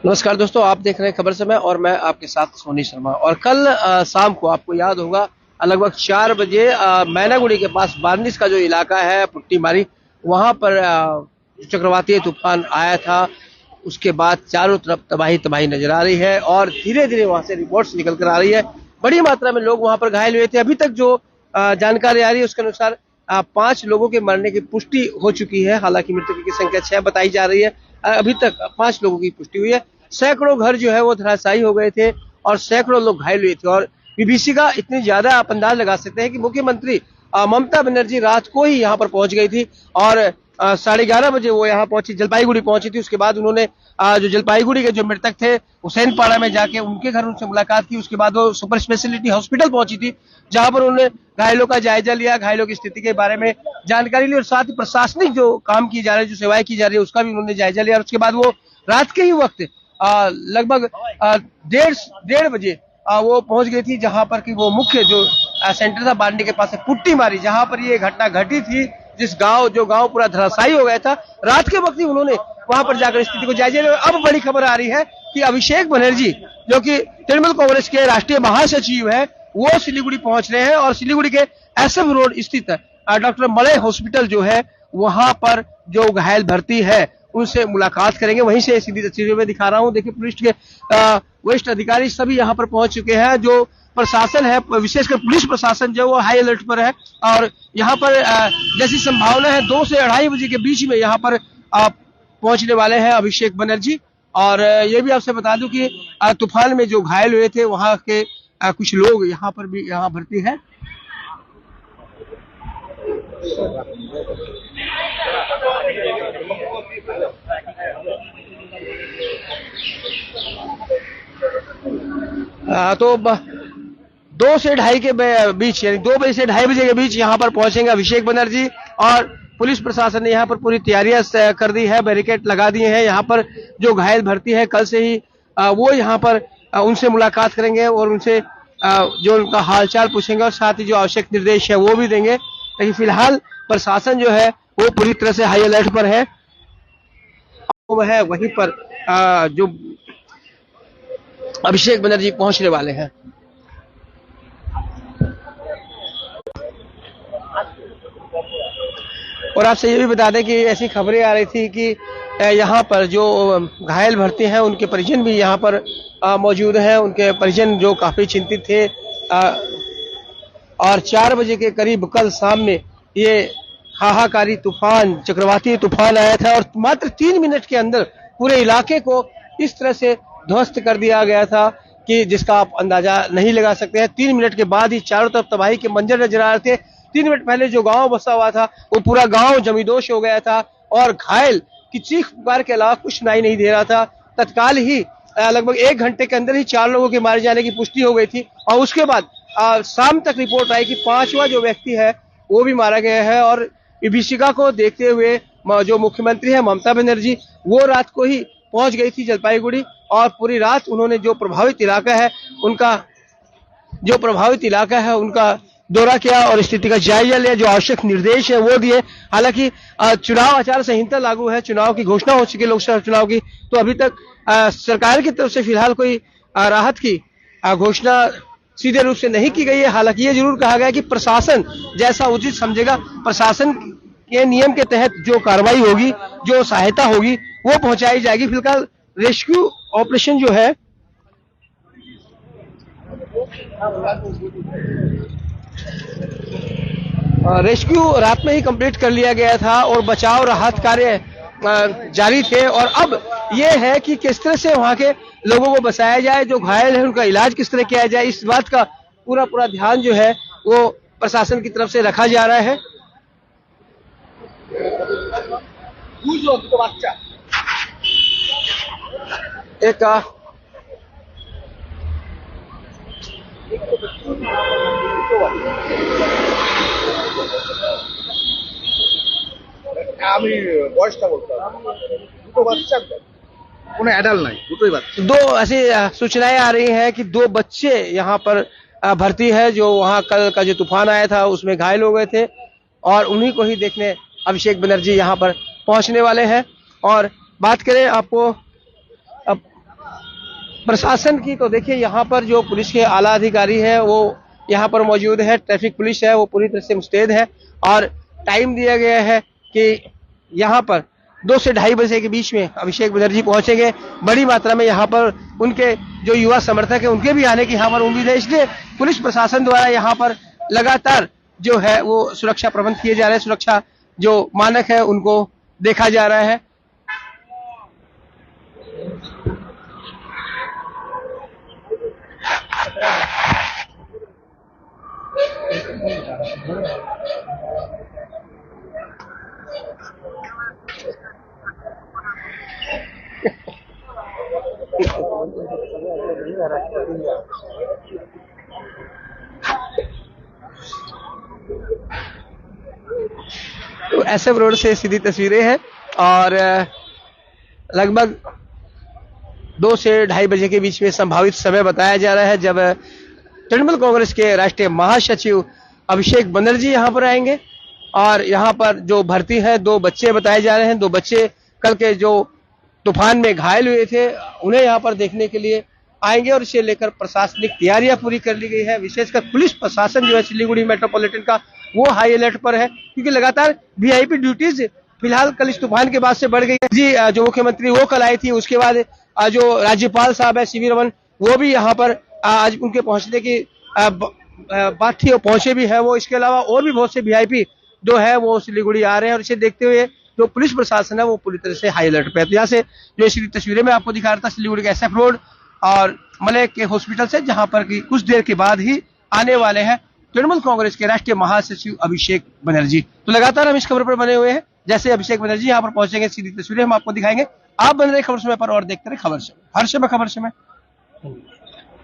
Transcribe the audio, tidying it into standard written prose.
नमस्कार दोस्तों, आप देख रहे हैं खबर समय और मैं आपके साथ सोनी शर्मा। और कल शाम को आपको याद होगा लगभग 4 बजे मैनागुड़ी के पास बार्निस का जो इलाका है पुट्टी मारी, वहां पर चक्रवाती तूफान आया था। उसके बाद चारों तरफ तबाही तबाही नजर आ रही है और धीरे धीरे वहां से रिपोर्ट्स निकल कर आ रही है। बड़ी मात्रा में लोग वहां पर घायल हुए थे। अभी तक जो जानकारी आ रही है उसके अनुसार 5 लोगों के मरने की पुष्टि हो चुकी है। हालांकि मृतकों की संख्या 6 बताई जा रही है। अभी तक 5 लोगों की पुष्टि हुई है। सैकड़ों घर जो है वो धराशायी हो गए थे और सैकड़ों लोग घायल हुए थे। और बीबीसी का इतनी ज्यादा आप अंदाज लगा सकते हैं कि मुख्यमंत्री ममता बनर्जी रात को ही यहाँ पर पहुंच गई थी और 11:30 बजे वो यहाँ पहुंची, जलपाईगुड़ी पहुंची थी। उसके बाद उन्होंने जो जलपाईगुड़ी के जो मृतक थे हुसैनपाड़ा में जाके उनके घर उनसे मुलाकात की। उसके बाद वो सुपर स्पेशलिटी हॉस्पिटल पहुंची थी, जहां पर उन्होंने घायलों का जायजा लिया, घायलों की स्थिति के बारे में जानकारी ली और साथ ही प्रशासनिक जो काम की जा रही है, जो सेवाएं की जा रही है, उसका भी उन्होंने जायजा लिया। और उसके बाद वो रात के ही वक्त लगभग 1:30 बजे वो पहुंच गई थी, जहां पर कि वो मुख्य जो सेंटर था बांडे के पास पुट्टी मारी, जहां पर ये घटना घटी थी। जो गांव पूरा धराशायी हो गया था, रात के वक्त ही उन्होंने वहां पर जाकर स्थिति को जायजा लिया। अब बड़ी खबर आ रही है कि अभिषेक बनर्जी, जो कि तृणमूल कांग्रेस के राष्ट्रीय महासचिव है, वो सिलीगुड़ी पहुंच रहे हैं और सिलीगुड़ी के एसएम रोड स्थित डॉक्टर मलय हॉस्पिटल जो है वहां पर जो घायल भर्ती है उनसे मुलाकात करेंगे। वहीं से सीधी तस्वीरें में दिखा रहा हूं। देखिए, पुलिस के वरिष्ठ अधिकारी सभी यहां पर पहुंच चुके हैं। जो प्रशासन है, विशेषकर पुलिस प्रशासन जो वो हाई अलर्ट पर है और यहाँ पर जैसी संभावना है 2 से 2:30 बजे के बीच में यहाँ पर पहुंचने वाले हैं अभिषेक बनर्जी। और ये भी आपसे बता दूं कि तूफान में जो घायल हुए थे वहां के कुछ लोग यहाँ पर भी यहाँ भर्ती है। तो 2 से 2:30 के बीच, यानी 2 बजे से 2:30 बजे के बीच यहाँ पर पहुंचेंगे अभिषेक बनर्जी। और पुलिस प्रशासन ने यहाँ पर पूरी तैयारियां कर दी है, बैरिकेड लगा दिए हैं। यहाँ पर जो घायल भर्ती है कल से ही वो यहाँ पर उनसे मुलाकात करेंगे और उनसे जो उनका हालचाल पूछेंगे और साथ ही जो आवश्यक निर्देश है वो भी देंगे। लेकिन फिलहाल प्रशासन जो है वो पूरी तरह से हाई अलर्ट पर है। वो है वहीं पर जो अभिषेक बनर्जी पहुंचने वाले हैं। और आपसे ये भी बता दें कि ऐसी खबरें आ रही थी कि यहाँ पर जो घायल भर्ती हैं उनके परिजन भी यहाँ पर मौजूद हैं। उनके परिजन जो काफी चिंतित थे और 4 बजे के करीब कल शाम में ये हाहाकारी तूफान, चक्रवाती तूफान आया था और मात्र 3 मिनट के अंदर पूरे इलाके को इस तरह से ध्वस्त कर दिया गया था कि जिसका आप अंदाजा नहीं लगा सकते हैं। 3 मिनट के बाद ही चारों तरफ तबाही के मंजर नजर आ रहे थे। 3 मिनट पहले जो गांव बसा हुआ था वो पूरा गांव जमींदोज हो गया था और घायल की चीख पुकार के अलावा कुछ सुनाई नहीं दे रहा था। तत्काल ही लगभग 1 घंटे के अंदर ही 4 लोगों के मारे जाने की पुष्टि हो गई थी और उसके बाद शाम तक रिपोर्ट आई कि 5वां जो व्यक्ति है वो भी मारा गया है। और विभीषिका को देखते हुए जो मुख्यमंत्री है ममता बनर्जी, वो रात को ही पहुंच गई थी जलपाईगुड़ी और पूरी रात उन्होंने जो प्रभावित इलाका है उनका दौरा किया और स्थिति का जायजा लिया, जो आवश्यक निर्देश है वो दिए। हालांकि चुनाव आचार संहिता लागू है, चुनाव की घोषणा हो चुकी है लोकसभा चुनाव की, तो अभी तक सरकार की तरफ से फिलहाल कोई राहत की घोषणा सीधे रूप से नहीं की गई है। हालांकि ये जरूर कहा गया है कि प्रशासन जैसा उचित समझेगा, प्रशासन के नियम के तहत जो कार्रवाई होगी, जो सहायता होगी वो पहुंचाई जाएगी। फिलहाल रेस्क्यू ऑपरेशन जो है रेस्क्यू रात में ही कंप्लीट कर लिया गया था और बचाव राहत कार्य जारी थे। और अब यह है कि किस तरह से वहां के लोगों को बचाया जाए, जो घायल है उनका इलाज किस तरह किया जाए, इस बात का पूरा ध्यान जो है वो प्रशासन की तरफ से रखा जा रहा है। एक আমি বয়সটা বলতে হবে, দুটো বাচ্চা কোনো অ্যাডাল্ট নাই, দুটোই বাচ্চা। 2 ऐसी सूचनाएं आ रही हैं कि 2 बच्चे यहाँ पर भर्ती है, जो वहां कल का जो तूफान आया था उसमें घायल हो गए थे और उन्हीं को ही देखने अभिषेक बनर्जी यहाँ पर पहुंचने वाले हैं। और बात करें आपको अब प्रशासन की तो देखिए यहाँ पर जो पुलिस के आला अधिकारी है वो यहाँ पर मौजूद है, ट्रैफिक पुलिस है वो पूरी तरह से मुस्तैद है और टाइम दिया गया है कि यहाँ पर 2 से 2:30 बजे के बीच में अभिषेक बनर्जी पहुंचेंगे। बड़ी मात्रा में यहाँ पर उनके जो युवा समर्थक है उनके भी आने की यहाँ पर उम्मीद है, इसलिए पुलिस प्रशासन द्वारा यहाँ पर लगातार जो है वो सुरक्षा प्रबंध किए जा रहे हैं, सुरक्षा जो मानक है उनको देखा जा रहा है। तो एसएफ रोड से सीधी तस्वीरें हैं और लगभग 2 से 2:30 बजे के बीच में संभावित समय बताया जा रहा है जब तृणमूल कांग्रेस के राष्ट्रीय महासचिव अभिषेक बनर्जी यहां पर आएंगे और यहां पर जो भर्ती है 2 बच्चे बताए जा रहे हैं। 2 बच्चे कल के जो तूफान में घायल हुए थे उन्हें यहां पर देखने के लिए आएंगे और इसे लेकर प्रशासनिक तैयारियां पूरी कर ली गई है। विशेषकर पुलिस प्रशासन जो है सिलीगुड़ी मेट्रोपॉलिटन का वो हाई अलर्ट पर है क्योंकि लगातार वीआईपी ड्यूटीज फिलहाल कल इस तूफान के बाद से बढ़ गई है। जी जो मुख्यमंत्री वो कल आई थी, उसके बाद जो राज्यपाल साहब है सीवी रमन वो भी यहाँ पर आज उनके पहुंचने की बात थी और पहुंचे भी है वो। इसके अलावा और भी बहुत से वीआईपी जो है वो सिलीगुड़ी आ रहे हैं और इसे देखते हुए जो पुलिस प्रशासन है वो पूरी तरह से हाई अलर्ट पे है। यहाँ से जो इसी तस्वीरें में आपको दिखा रहा था सिलीगुड़ी के एसएफ रोड और मलय के हॉस्पिटल से, जहां पर कि कुछ देर के बाद ही आने वाले हैं तृणमूल कांग्रेस के राष्ट्रीय महासचिव अभिषेक बनर्जी। तो लगातार हम इस खबर पर बने हुए हैं, जैसे अभिषेक बनर्जी यहाँ पर पहुंचेंगे सीधी तस्वीरें हम आपको दिखाएंगे। आप बन रहे खबर समय पर और देखते रहे खबर समय, हर समय खबर समय।